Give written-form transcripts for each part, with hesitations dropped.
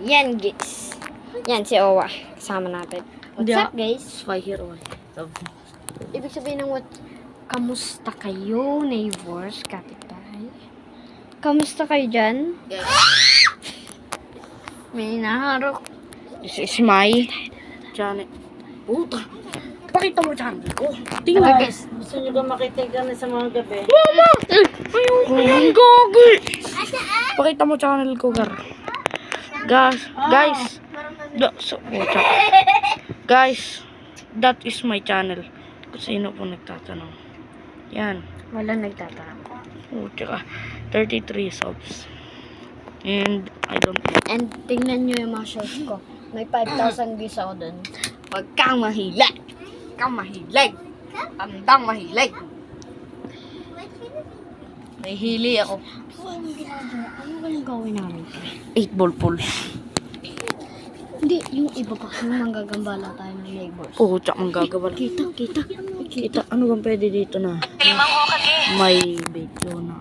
Yan guys. Yan si Owa. Kasama natin. What's up guys? 5 year old. Ibig sabihin ng what? Kamusta kayo, neighbors, kapitbahay? Kamusta kayo dyan? Yes. May naharok. This is my channel. Puta. Pakita mo channel ko. Tingnan Ano, guys. Gusto nyo ba makita ka na sa mga gabi? Mama! Ayun, gagi! Pakita mo channel ko, gar. Guys. Guys, that is my channel. Kung sino po nagtatanong. Yan. Wala nagtatanong. Oh, tsaka 33 subs. And I don't know. And tingnan nyo yung mga shows ko. May 5,000 views ako dun. Huwag kang mahilag. Huwag kang mahilag. Tandang mahilag. May hili ako. Ano ba yung gawin namin? 8 ball pool. Hindi, yung iba pa. Yung manggagambala tayo ng neighbors. Oo, tsak manggagawa. Kita, ano bang pwede dito na? May video na.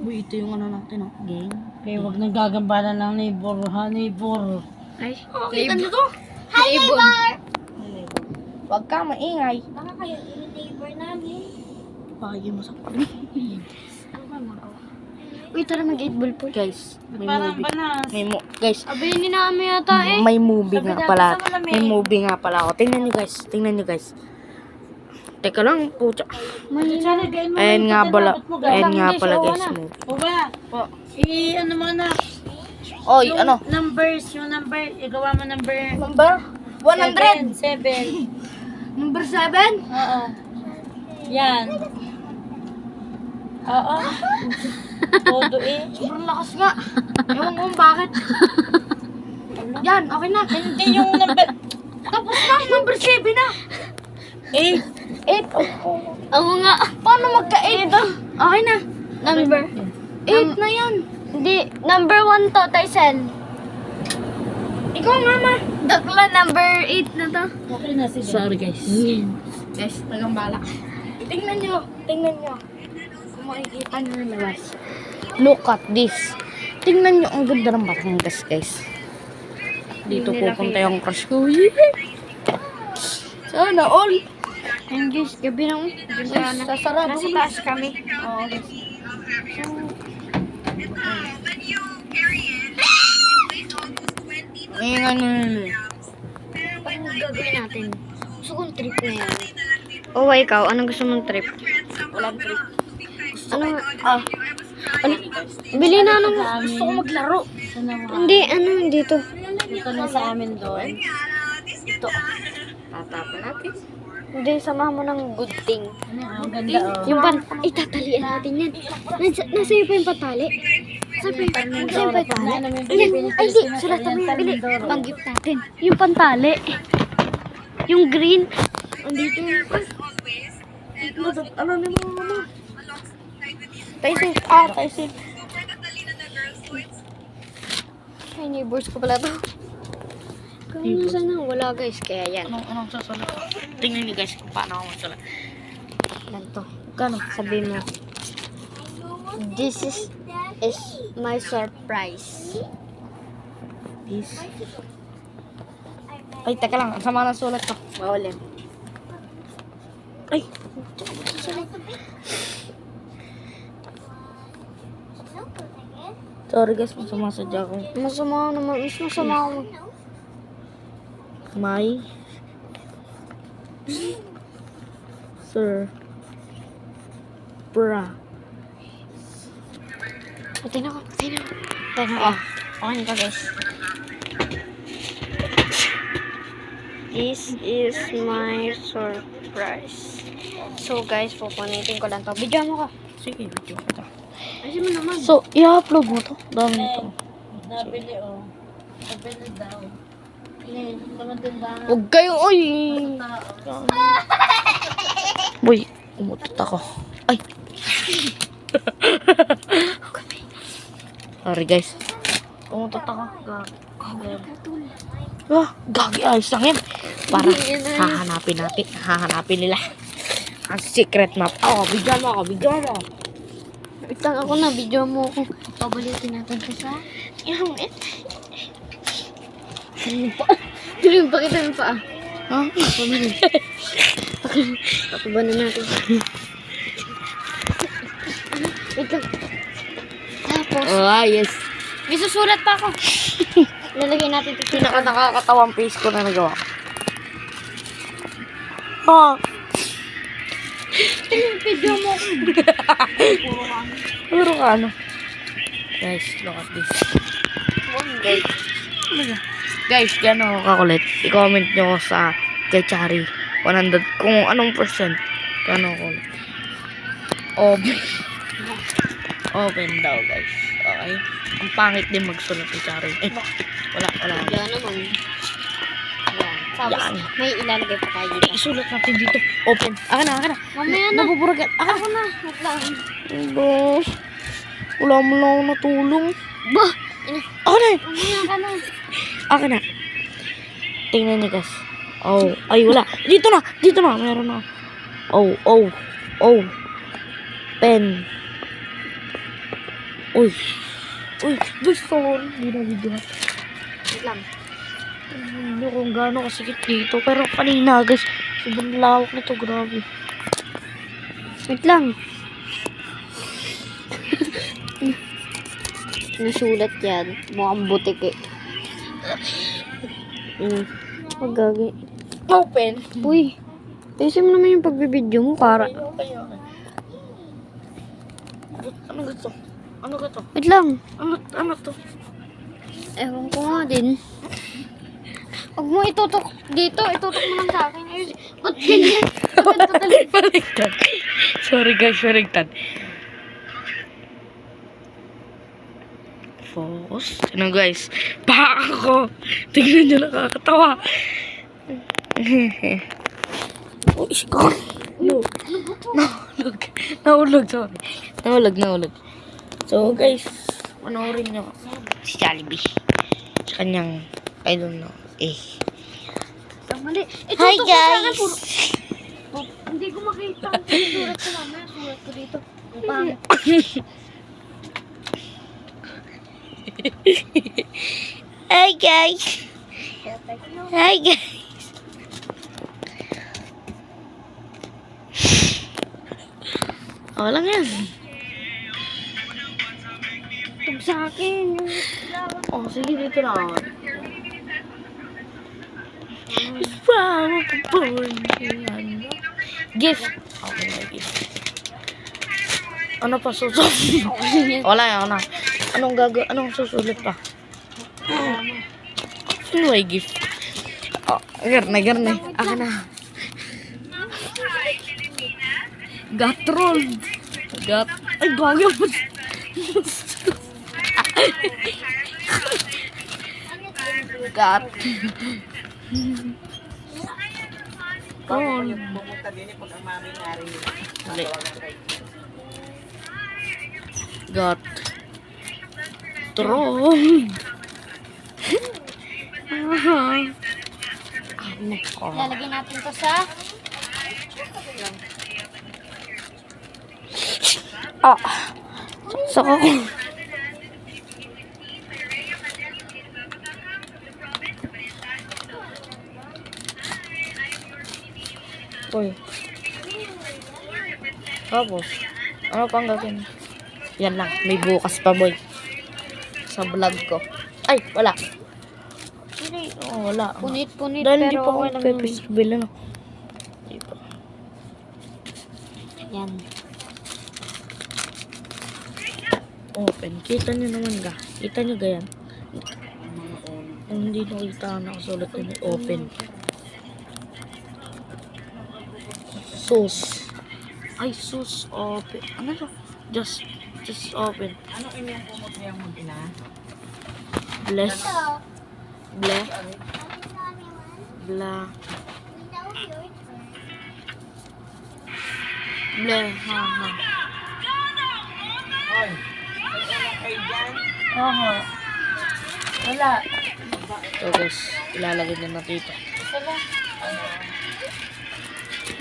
Uy, ito yung ano natin, oh. Game. Kaya huwag nang gagambala ng neighbor, ha, neighbor. Ay, Kita nyo to? Hi, neighbor! Huwag kang maingay. Baka kayo yung neighbor namin. Bagay mo sa pag. Ano ba magawa? Uy, tara mag-8 ball po. Guys, may Parang movie. banas. Guys, Abinin namin yata eh. may movie Sabi nga natin pala. sa malamig. May movie nga pala ako. Tingnan nyo guys. Teka lang, pucha. Ayan nga pala guys, movie. O ba? Po. Ano mo na? Oy, Yung ano? numbers, yung number, igawa mo number Number? 100? 7. Number 7? Oo. Yan. Oo. Todo eh. Sobrang lakas nga. Ewan ko kung bakit. Yan, okay na. Hindi yung number. Tapos na, number 7 na. 8. 8. Oo nga. Paano magka-8? Okay na. Number. 8 na yan. Hindi, number 1 to, Tyson. Ikaw nga ma. Dakla, number 8 na to. Okay na si Sorry guys. Guys, nagambala. Tingnan nyo. Kung makikita nyo na labas. Look at this. Tingnan nyo ang ganda ng Batangas guys. Dito pupunta yung crush ko. Sana all. Ayun guys, gabi na. Sasarado Nasa ko taas kami. Oo guys. Ano. Anong gagawin natin? Gusto kong trip na yan. O, ikaw, anong gusto mong trip? Walang trip. Ano? Ano? Bili na nung Gusto ko maglaro. Hindi, dito. Ito na sa amin doon. Ito. Tatapon natin. Hindi, samahan mo ng good thing. Ang ganda oh. Yung itatalian natin yan. Nasa iyo pa yung patali. Nasa iyo pa yung patali. Yan. Ay, di. Sulatan mo yung bili. Panggip natin. Yung pantali. Yung green. Andito yung Ano na mo mama? Tyson. Tyson. Ay, neighbors ko pala to. Kung sana wala guys, kaya yan. Anong sasalat? Tingnan niyo guys kung paano ako magsalat. Yan to. Kano? Sabi mo. This is my surprise. This. Ay, teka lang. Ang sama ng sulat ko. Bawal yan. Ay. Sorry guys, masama sadya ko. Masama naman. Masama ako. My Sir Bra. Tingnan ko. Tingnan ko. Okay na to guys. This is my surprise. So guys, pupunitin ko lang to. Video mo ko. Sige, video ko ito. Ayun mo naman. So, i-upload mo to. Dami nito. Nabili oh. Nabili daw. Mga tindahan. Huwag kayo, oy! Boy, umutot ako. Ay! Sorry guys. Umutot ako. Gagi, ayos lang yan. Para hahanapin nila ang secret map. Bigyan mo ako. Itang ako na, video mo ako. Pabalikin natin ka sa... Yung Tuloy pa kita yung paa. Ha? Papabanan natin. Wait lang. Tapos, yes. may susulat pa ako. Lalagay natin ito. Pinaka nakakatawang face ko na nagawa. Ha? Tingnan yung video mo ako. Puro ka ano? Guys, look at this. Guys, guys, gano'n ako kakulit. I-comment nyo sa kay Chari. 100, kung anong percent. Gano'n ako kulit. Open. Open daw, guys. Okay? Ang pangit din magsulat ni Chari. Eh, wala. Diyan naman. Yan. Tapos, Yan. may ilalagay pa tayo dito. Isulat natin dito. Open. Akin na. Mamaya na. Nabuburagan. Ako na. Wait lang. Boss. Wala mo lang ako natulong. Bah! Ako na. Mamaya ka na. Akin na. Tingnan niyo guys. Oh. Ay, wala. Dito na. Meron na. Oh. Pen. Uy. Guys, sorry. Hindi na video. Wait lang. Hindi kung gaano kasikit dito. Pero kanina guys, sobrang lawak nito. Grabe. Wait lang. Nasulat yan. Mukhang butik eh. Pagagi. Open. Uy. Tayosin mo naman yung pagbibideo mo para. Okay. Ano ka to? Wait lang. Ano to? Ewan ko nga din. Huwag mo itutok dito. Itutok mo lang sa akin. Ayun. Ba't ganyan? Baliktad. Sorry guys, baliktad. Focus. Ano guys? Baka ako. Tingnan nyo, nakakatawa. Oh, isko. No. Nahulog. Sorry. Nahulog. So guys, panoorin nyo si Jollibee. Sa kanyang, I don't know. Mali. Hi, Itutok mo sa akin. guys. Hindi ko makita. Sulat ko mamaya. Sulat ko dito. Pangit. Hi guys. Lang yan. Tug sa akin. Oh, sige dito na. It's from the born. Gift. Okay, may gift. Ano pa susulat? Wala na. Anong susulat pa? Ano may gift? Oh, garna. Akin na. Gatrol. Ay, gagawin mo. Gat. Troll. Mali. Gat. Troll. Lalagyan natin to sa... Saka ko. Uy. Tapos, ano pang gagawin? Yan lang, may bukas pa boy. Sa vlog ko. Ay, wala. Wala. Punit, Dahil hindi pero pa ako okay lang pepper yun. bill, ano? Hindi pa. Yan. Open. Kita nyo naman ga. Kita nyo ga yan? Kung hindi nakita, nakasulat na open. Sus. Ay, sus. Open. Ano to? Just open. Ano inyong kumot niya mo ina? Bless. Bleh. Blah. Bleh. Ha. Oy. Ay dyan. Aha. Wala. So guys, ilalagay na natin ito.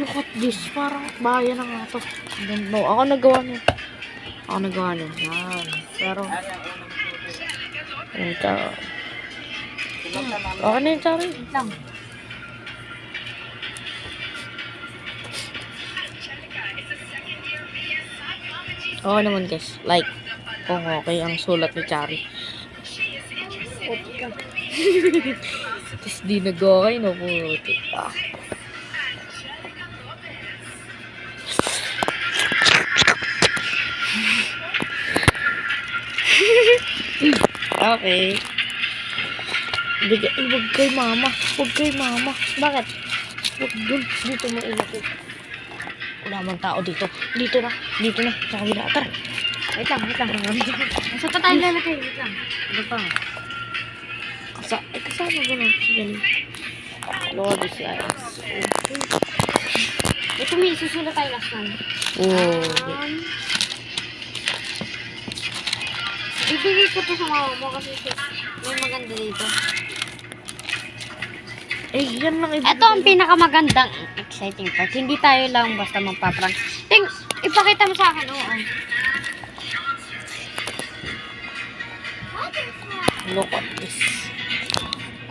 Look at this. Parang bayan na nga ito. I don't know. Ako nagawa niya. Ako nagawa nun. Yan. Pero, yung tsaka. Okay na yung tsaka. Wait lang. Okay naman guys. Like, kung okay ang sulat ni Chari. Tapos di nag-okay, no? Puti. Ah. Okay. Ay, wag kay mama. Wag kay mama. Bakit? Wag dun. Dito mo ilapit. Wala man tao dito. Dito na. Dito na. Sa kabila. Tara. Wait lang, wait lang. Saan pa tayo lalagay? Wait lang. Ano pa? Kasama ba na? Sige. Lord is eyes. Ito may isusulat tayo last time. Oh. Ibigay ko to sa mama mo kasi may maganda dito. Eh, yan lang ibigay. Ito ang pinakamagandang exciting part. Hindi tayo lang basta magpaprank. Ipakita mo sa akin. Oo. Look at this.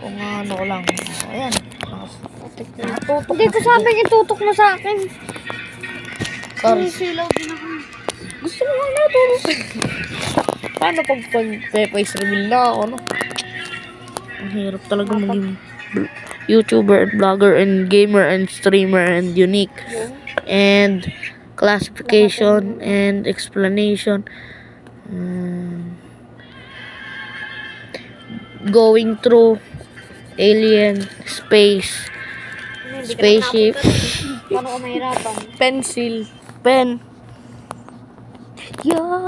Kung ano ko lang. Ayan. Natutok. Hindi ko sabing itutok mo sa akin. Sorry. Silaw din ako. Gusto mo nga natutok. Paano pag face reveal na ako, no? Ang hirap talaga maging YouTuber and vlogger and gamer and streamer and unique. And classification and explanation. Going through alien, space, spaceship, Paano ko mahirapan? pencil, pen. Yeah.